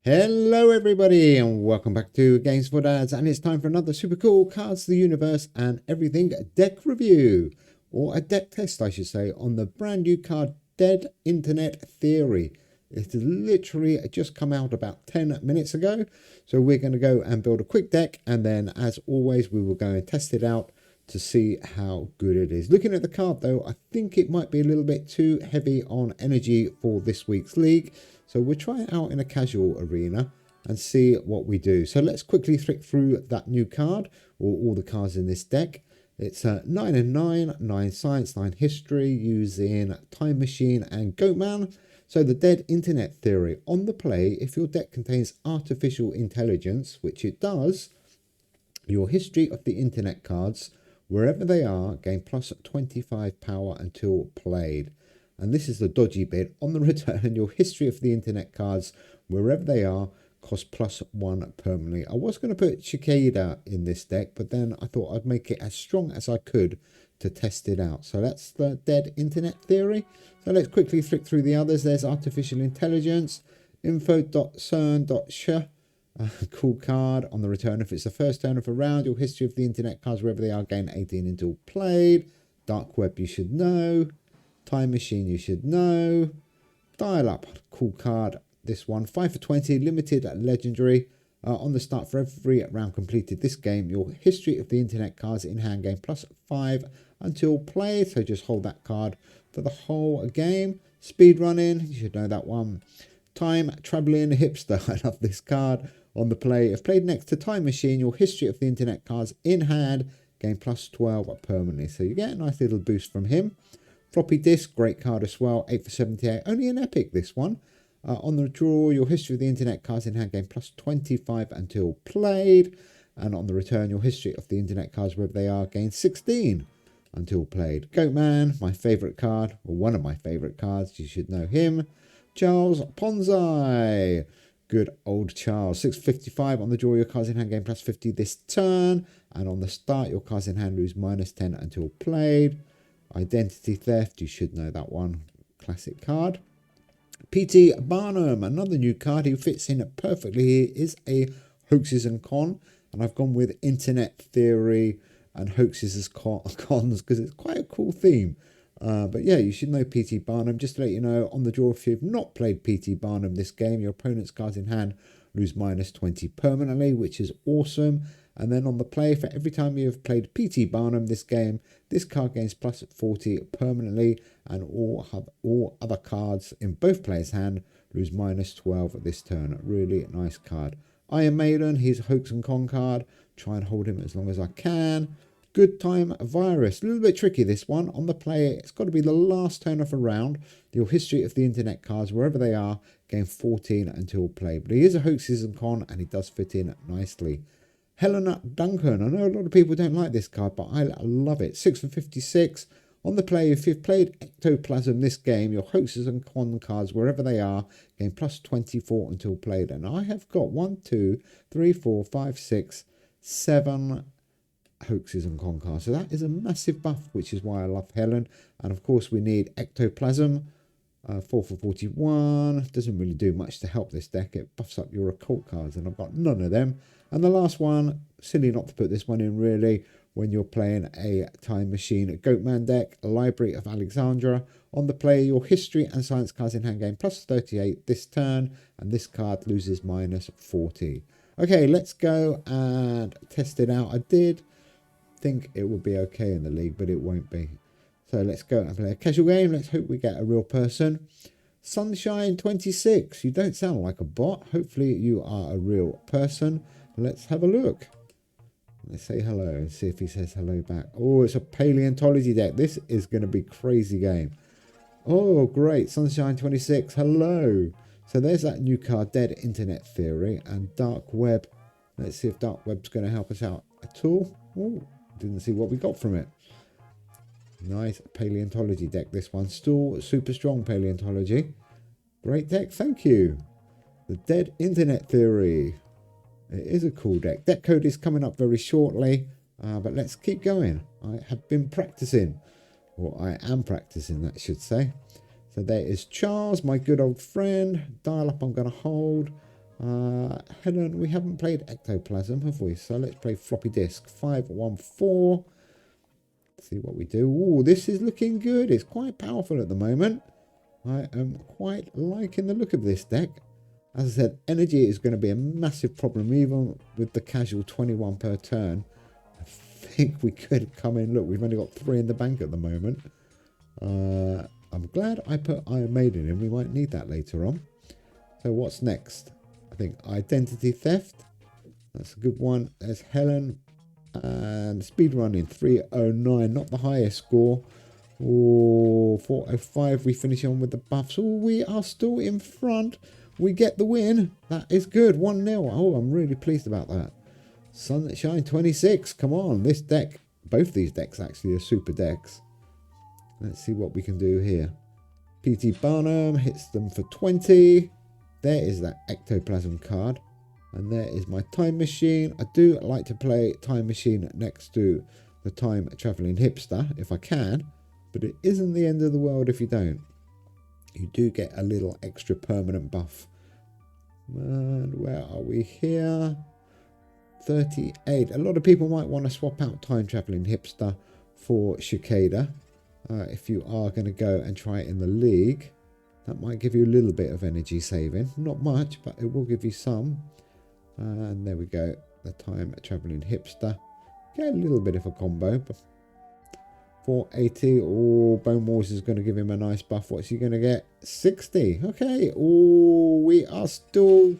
Hello everybody and welcome back to Games for Dads, and it's time for another super cool Cards to the Universe and Everything deck review, or a deck test I should say, on the brand new card Dead Internet Theory. It has literally just come out about 10 minutes ago, so we're going to go and build a quick deck, and then as always we will go and test it out to see how good it is. Looking at the card though, I think it might be a little bit too heavy on energy for this week's league. So we'll try it out in a casual arena and see what we do. So let's quickly flick through that new card, or all the cards in this deck. It's 9 and 9, 9 science, 9 history, using Time Machine and Goatman. So the Dead Internet Theory. On the play, if your deck contains artificial intelligence, which it does, your history of the internet cards, wherever they are, gain plus 25 power until played. And this is the dodgy bit. On the return, your history of the internet cards, wherever they are, cost +1 permanently. I was going to put Cicada in this deck, but then I thought I'd make it as strong as I could to test it out. So that's the Dead Internet Theory. So let's quickly flick through the others. There's Artificial Intelligence, info.cern.sh. Cool card. On the return, if it's the first turn of a round, your history of the internet cards, wherever they are, gain 18 until played. Dark Web, you should know. Time Machine, you should know. Dial Up, cool card. This one, 5 for 20, limited legendary. On the start for every round completed this game, your history of the internet cards in hand gain +5 until played. So just hold that card for the whole game. Speed running, you should know that one. Time Traveling Hipster, I love this card. On the play, if played next to Time Machine, your history of the internet cards in hand gain +12 permanently. So you get a nice little boost from him. Floppy Disk, great card as well, 8 for 78. Only an epic, this one. On the draw, your history of the internet cards in hand gain +25 until played. And on the return, your history of the internet cards, wherever they are, gain 16 until played. Goatman, my favourite card, or one of my favourite cards, you should know him. Charles Ponzai. Good old Charles. 655 on the draw, your cards in hand gain +50 this turn. And on the start, your cards in hand lose -10 until played. Identity Theft, you should know that one. Classic card. P.T. Barnum, another new card who fits in perfectly here, is a Hoaxes and Con. And I've gone with Internet Theory and Hoaxes as Cons because it's quite a cool theme. But yeah, you should know P.T. Barnum. Just to let you know, on the draw, if you've not played P.T. Barnum this game, your opponent's cards in hand lose -20 permanently, which is awesome. And then on the play, for every time you have played P.T. Barnum this game, this card gains +40 permanently, and all other cards in both players' hand lose -12 this turn. Really nice card. Iron Maiden, he's a Hoax and Con card. Try and hold him as long as I can. Good Time Virus, a little bit tricky this one. On the play, it's got to be the last turn of a round. Your history of the internet cards, wherever they are, gain 14 until play. But he is a Hoaxes and Con, and he does fit in nicely. Helena Duncan, I know a lot of people don't like this card, but I love it. 6 for 56. On the play, if you've played Ectoplasm this game, your Hoaxes and Con cards, wherever they are, gain +24 until played. And I have got 1, 2, 3, 4, 5, 6, 7 Hoaxes and Con cards. So that is a massive buff, which is why I love Helen. And of course, we need Ectoplasm. 4 for 41. Doesn't really do much to help this deck. It buffs up your occult cards, and I've got none of them. And the last one, silly not to put this one in really, when you're playing a Time Machine Goatman deck, Library of Alexandra. On the play, your history and science cards in hand gain +38 this turn, and this card loses -40. Okay, let's go and test it out. I did think it would be okay in the league, but it won't be. So let's go and play a casual game. Let's hope we get a real person. Sunshine 26. You don't sound like a bot. Hopefully you are a real person. Let's have a look. Let's say hello and see if he says hello back. Oh, it's a paleontology deck. This is going to be a crazy game. Oh, great. Sunshine 26. Hello. So there's that new card, Dead Internet Theory, and Dark Web. Let's see if Dark Web's going to help us out at all. Oh, didn't see what we got from it. Nice paleontology deck, this one. Still super strong paleontology. Great deck, thank you. The Dead Internet Theory. It is a cool deck. Deck code is coming up very shortly, but let's keep going. I have been practicing, or I am practicing, that should say. So there is Charles, my good old friend. Dial Up I'm going to hold. Helen, we haven't played Ectoplasm, have we? So let's play Floppy Disk. 514. See what we do. Oh, this is looking good. It's quite powerful at the moment. I am quite liking the look of this deck. As I said, energy is going to be a massive problem, even with the casual 21 per turn. I think we could come in. Look, we've only got 3 in the bank at the moment. I'm glad I put Iron Maiden in. We might need that later on. So what's next? I think Identity Theft. That's a good one. There's Helen. And speedrunning 309, not the highest score. Oh, 405. We finish on with the buffs. Oh, we are still in front. We get the win. That is good. 1-0. Oh, I'm really pleased about that. Sunshine 26. Come on. This deck, both these decks actually are super decks. Let's see what we can do here. P.T. Barnum hits them for 20. There is that Ectoplasm card. And there is my Time Machine. I do like to play Time Machine next to the Time Traveling Hipster, if I can. But it isn't the end of the world if you don't. You do get a little extra permanent buff. And where are we here? 38. A lot of people might want to swap out Time Traveling Hipster for Cicada. If you are going to go and try it in the league. That might give you a little bit of energy saving. Not much, but it will give you some. And there we go, the Time Traveling Hipster. Get a little bit of a combo. 480. Oh, Bone Wars is going to give him a nice buff. What's he going to get? 60. Okay. Oh, we are still...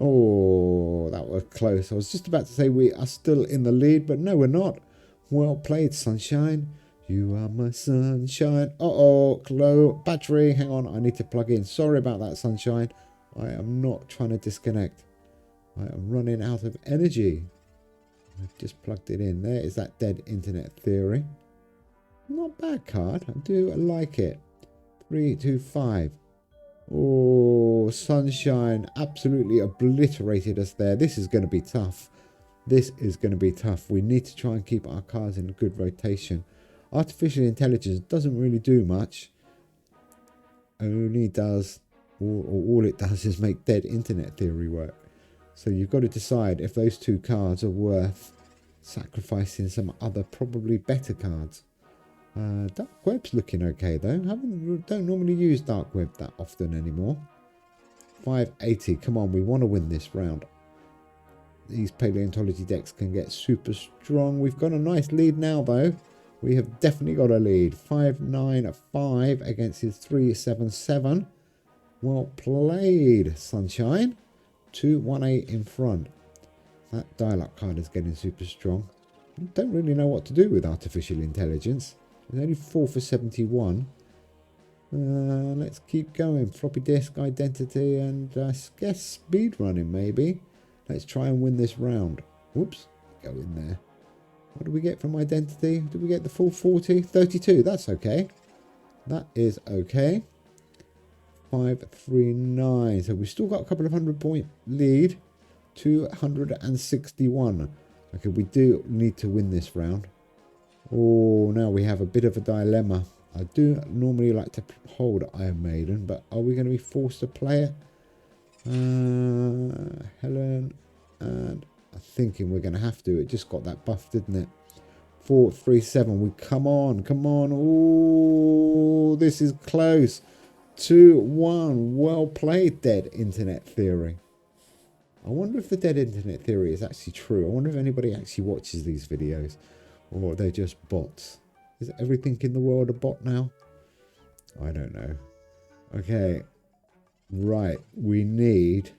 Oh, that was close. I was just about to say we are still in the lead, but no, we're not. Well played, Sunshine. You are my sunshine. Uh-oh, low battery. Hang on, I need to plug in. Sorry about that, Sunshine. I am not trying to disconnect. I am running out of energy. I've just plugged it in. There is that Dead Internet Theory. Not bad card. I do like it. 325. Oh, Sunshine absolutely obliterated us there. This is going to be tough. This is going to be tough. We need to try and keep our cards in a good rotation. Artificial Intelligence doesn't really do much. Only does, all it does is make Dead Internet Theory work. So you've got to decide if those 2 cards are worth sacrificing some other probably better cards. Dark Web's looking okay though. Don't normally use Dark Web that often anymore. 580. Come on, we want to win this round. These paleontology decks can get super strong. We've got a nice lead now though. We have definitely got a lead. 595 against his 377. Well played, Sunshine. 218 in front. That dial-up card is getting super strong. Don't really know what to do with artificial intelligence. It's only 4 for 71. Let's keep going. Floppy disk, identity, and I guess speed running maybe. Let's try and win this round. Whoops, go in there. What do we get from identity? Did we get the full 40? 32, that's okay. That is okay. 539. So we've still got a couple of 100-point lead. 261. Okay, we do need to win this round. Oh, now we have a bit of a dilemma. I do normally like to hold Iron Maiden, but are we going to be forced to play it? Helen, and I'm thinking we're going to have to. It just got that buff, didn't it? 437. We come on, come on. Oh, this is close. 2-1. Well played, Dead Internet Theory. I wonder if the Dead Internet Theory is actually true. I wonder if anybody actually watches these videos, or they're just bots. Is everything in the world a bot now? I don't know. Okay. Right. We need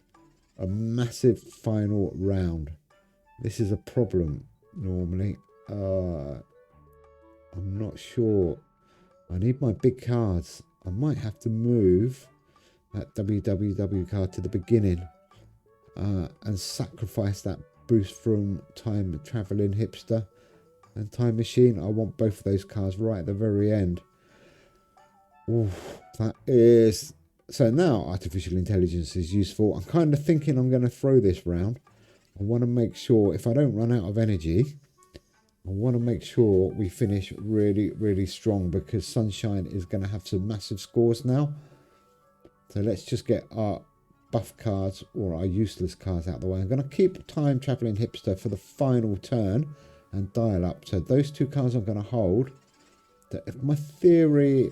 a massive final round. This is a problem normally. I'm not sure. I need my big cards. I might have to move that WWW card to the beginning and sacrifice that boost from Time Traveling Hipster and Time Machine. I want both of those cards right at the very end. Oof, that is... So now artificial intelligence is useful. I'm kind of thinking I'm going to throw this round. I want to make sure if I don't run out of energy, I want to make sure we finish really, really strong, because Sunshine is going to have some massive scores now. So let's just get our buff cards or our useless cards out of the way. I'm going to keep Time Traveling Hipster for the final turn and Dial Up. So those two cards I'm going to hold. That if my theory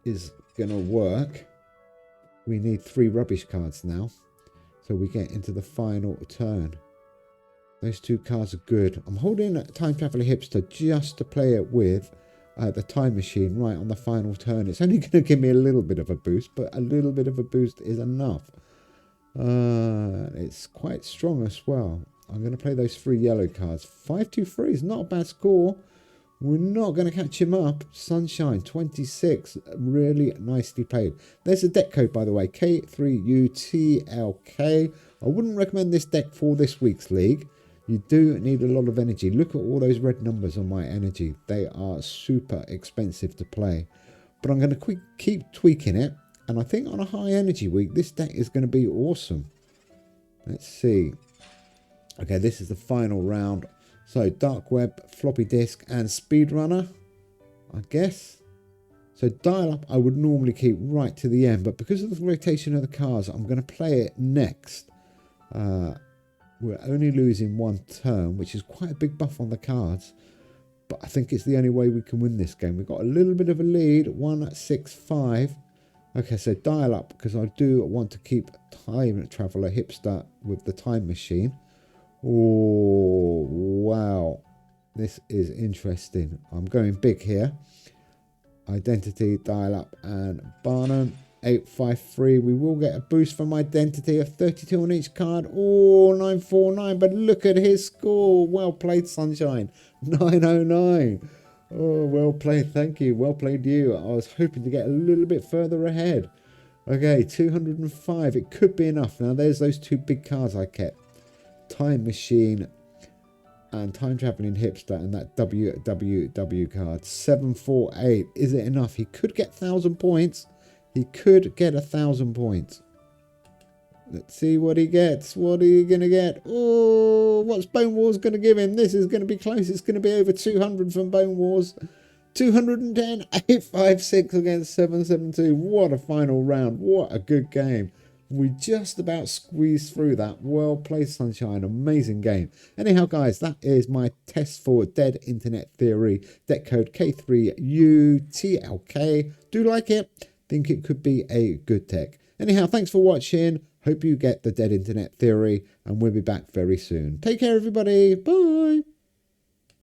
is going to work, we need 3 rubbish cards now. So we get into the final turn. Those two cards are good. I'm holding Time Traveling Hipster just to play it with the Time Machine right on the final turn. It's only going to give me a little bit of a boost, but a little bit of a boost is enough. It's quite strong as well. I'm going to play those 3 yellow cards. 5-2-3 is not a bad score. We're not going to catch him up. Sunshine 26, really nicely played. There's a deck code, by the way, K3UTLK. I wouldn't recommend this deck for this week's league. You do need a lot of energy. Look at all those red numbers on my energy. They are super expensive to play. But I'm going to keep tweaking it. And I think on a high energy week, this deck is going to be awesome. Let's see. Okay, this is the final round. So Dark Web, Floppy Disk, and Speedrunner, I guess. So Dial Up I would normally keep right to the end. But because of the rotation of the cards, I'm going to play it next. We're only losing 1 turn, which is quite a big buff on the cards. But I think it's the only way we can win this game. We've got a little bit of a lead, 1-6-5. Okay, so Dial Up, because I do want to keep Time Traveler Hipster with the Time Machine. Oh, wow. This is interesting. I'm going big here. Identity, Dial Up, and Barnum. 853. We will get a boost from Identity of 32 on each card. Oh, 949. But look at his score. Well played, Sunshine. 909. Oh, well played. Thank you. Well played, you. I was hoping to get a little bit further ahead. Okay, 205. It could be enough. Now, there's those 2 big cards I kept. Time Machine and Time Traveling Hipster and that WWW card. 748. Is it enough? He could get 1,000 points. He could get 1,000 points. Let's see what he gets. What are you going to get? Oh, what's Bone Wars going to give him? This is going to be close. It's going to be over 200 from Bone Wars. 210. 856 against 772. What a final round. What a good game. We just about squeezed through that. Well played, Sunshine. Amazing game. Anyhow, guys, that is my test for Dead Internet Theory. Deck code K3UTLK. Do like it. Think it could be a good tech. Anyhow, thanks for watching. Hope you get the Dead Internet Theory. And we'll be back very soon. Take care, everybody. Bye.